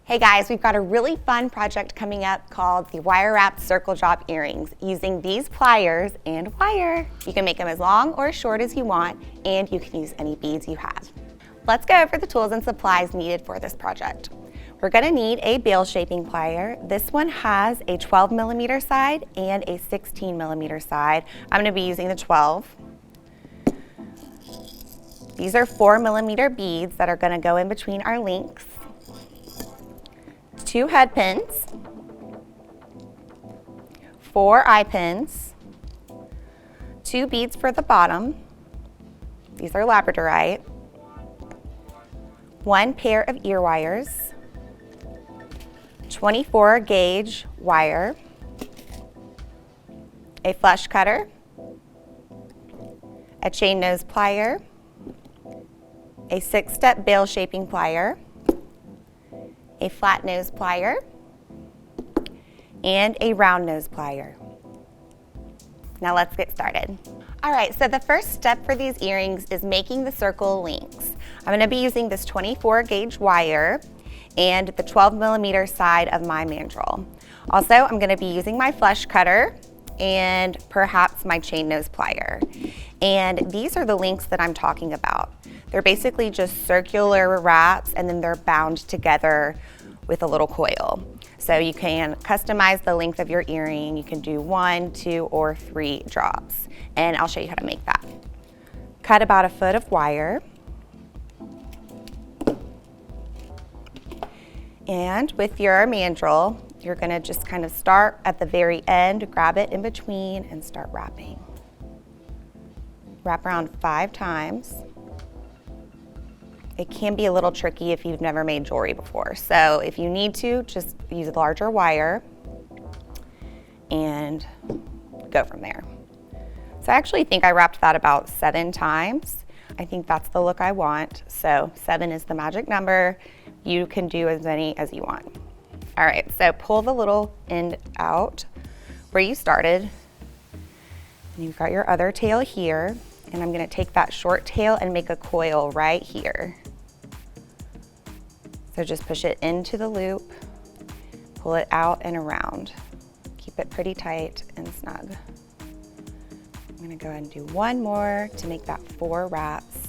Hey guys, we've got a really fun project coming up called the wire wrapped circle drop earrings using these pliers and wire. You can make them as long or as short as you want, and you can use any beads you have. Let's go over the tools and supplies needed for this project. We're gonna need a bail shaping plier. This one has a 12mm side and a 16mm side. I'm gonna be using the 12. These are 4mm beads that are gonna go in between our links. 2 head pins, 4 eye pins, 2 beads for the bottom. These are labradorite. 1 pair of ear wires, 24 gauge wire, a flush cutter, a chain nose plier, a 6-step bail shaping plier, a flat nose plier, and a round nose plier. Now let's get started. All right, so the first step for these earrings is making the circle links. I'm gonna be using this 24 gauge wire and the 12mm side of my mandrel. Also, I'm gonna be using my flush cutter and perhaps my chain nose plier. And these are the links that I'm talking about. They're basically just circular wraps, and then they're bound together with a little coil. So you can customize the length of your earring. You can do 1, 2, or 3 drops. And I'll show you how to make that. Cut about 1 foot of wire. And with your mandrel, you're gonna just kind of start at the very end, grab it in between, and start wrapping. Wrap around 5 times. It can be a little tricky if you've never made jewelry before. So if you need to, just use a larger wire and go from there. So I actually think I wrapped that about 7 times. I think that's the look I want. So 7 is the magic number. You can do as many as you want. All right, so pull the little end out where you started. And you've got your other tail here. And I'm gonna take that short tail and make a coil right here. So just push it into the loop, pull it out and around. Keep it pretty tight and snug. I'm gonna go ahead and do 1 more to make that 4 wraps.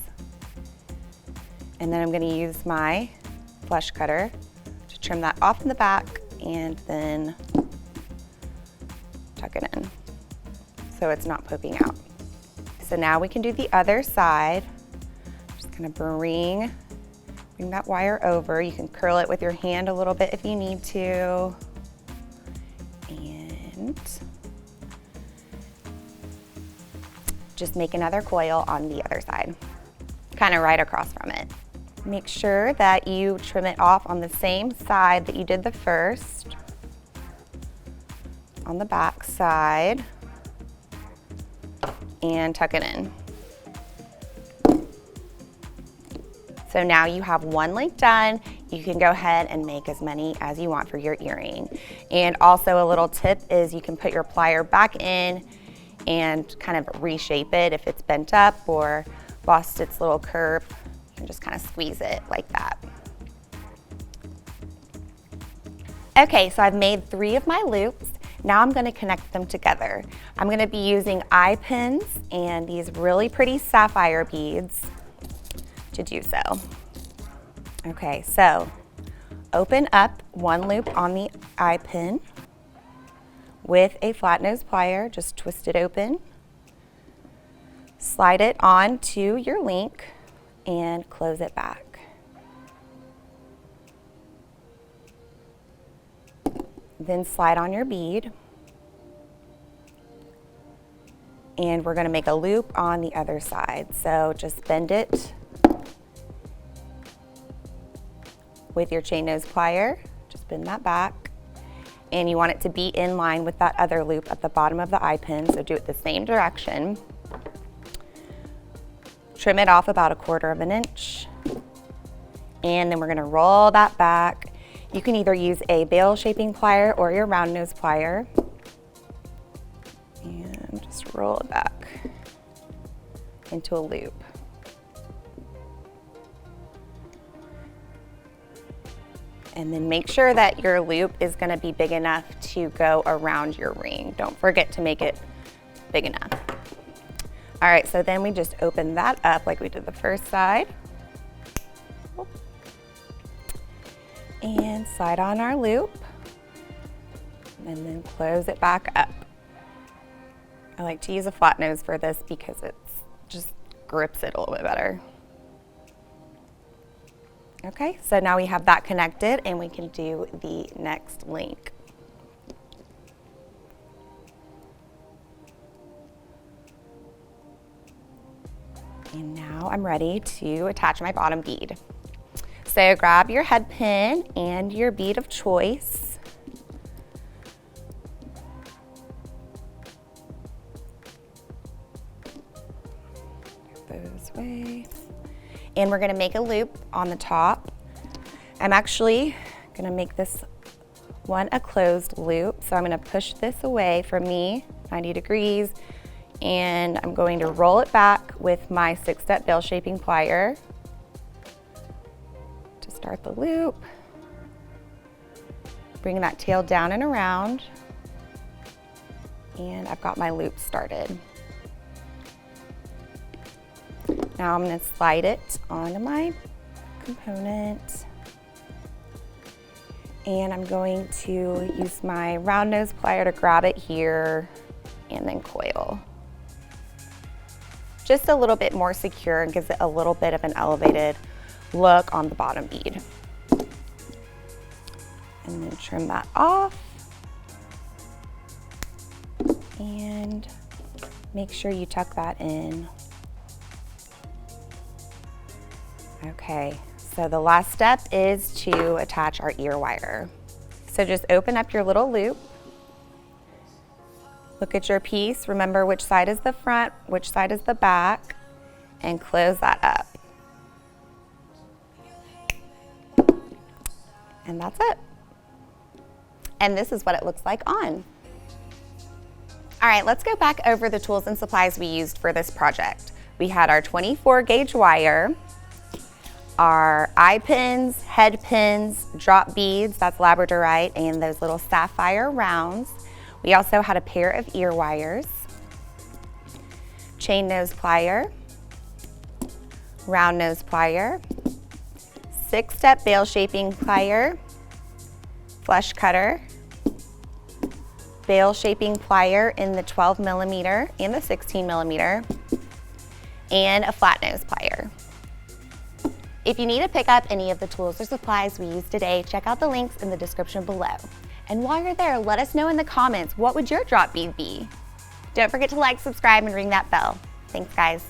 And then I'm gonna use my flush cutter to trim that off in the back and then tuck it in so it's not poking out. So now we can do the other side. Just gonna bring that wire over. You can curl it with your hand a little bit if you need to. And just make another coil on the other side, kind of right across from it. Make sure that you trim it off on the same side that you did the first, on the back side, and tuck it in. So now you have 1 link done. You can go ahead and make as many as you want for your earring. And also a little tip is you can put your plier back in and kind of reshape it if it's bent up or lost its little curve. You can just kind of squeeze it like that. Okay, so I've made 3 of my loops. Now I'm gonna connect them together. I'm gonna be using eye pins and these really pretty sapphire beads to do so. Okay, so open up 1 loop on the eye pin with a flat nose plier, just twist it open. Slide it onto your link and close it back. Then slide on your bead. And we're gonna make a loop on the other side. So just bend it with your chain nose plier, just bend that back. And you want it to be in line with that other loop at the bottom of the eye pin, so do it the same direction. Trim it off about 1/4 inch. And then we're gonna roll that back. You can either use a bail shaping plier or your round nose plier. And just roll it back into a loop. And then make sure that your loop is going to be big enough to go around your ring. Don't forget to make it big enough. All right, so then we just open that up like we did the first side. And slide on our loop. And then close it back up. I like to use a flat nose for this because it just grips it a little bit better. Okay, so now we have that connected and we can do the next link. And now I'm ready to attach my bottom bead. So grab your head pin and your bead of choice. This way. And we're gonna make a loop on the top. I'm actually gonna make this one a closed loop. So I'm gonna push this away from me, 90 degrees, and I'm going to roll it back with my 6-step bail shaping plier to start the loop. Bring that tail down and around, and I've got my loop started. Now I'm going to slide it onto my component, and I'm going to use my round nose plier to grab it here and then coil. Just a little bit more secure and gives it a little bit of an elevated look on the bottom bead. And then trim that off. And make sure you tuck that in. Okay, so the last step is to attach our ear wire. So just open up your little loop. Look at your piece, remember which side is the front, which side is the back, and close that up. And that's it. And this is what it looks like on. All right, let's go back over the tools and supplies we used for this project. We had our 24 gauge wire, our eye pins, head pins, drop beads, that's labradorite, and those little sapphire rounds. We also had a pair of ear wires, chain nose plier, round nose plier, 6-step bail shaping plier, flush cutter, bail shaping plier in the 12mm and the 16mm, and a flat nose plier. If you need to pick up any of the tools or supplies we used today, check out the links in the description below. And while you're there, let us know in the comments, what would your drop bead be? Don't forget to like, subscribe, and ring that bell. Thanks, guys.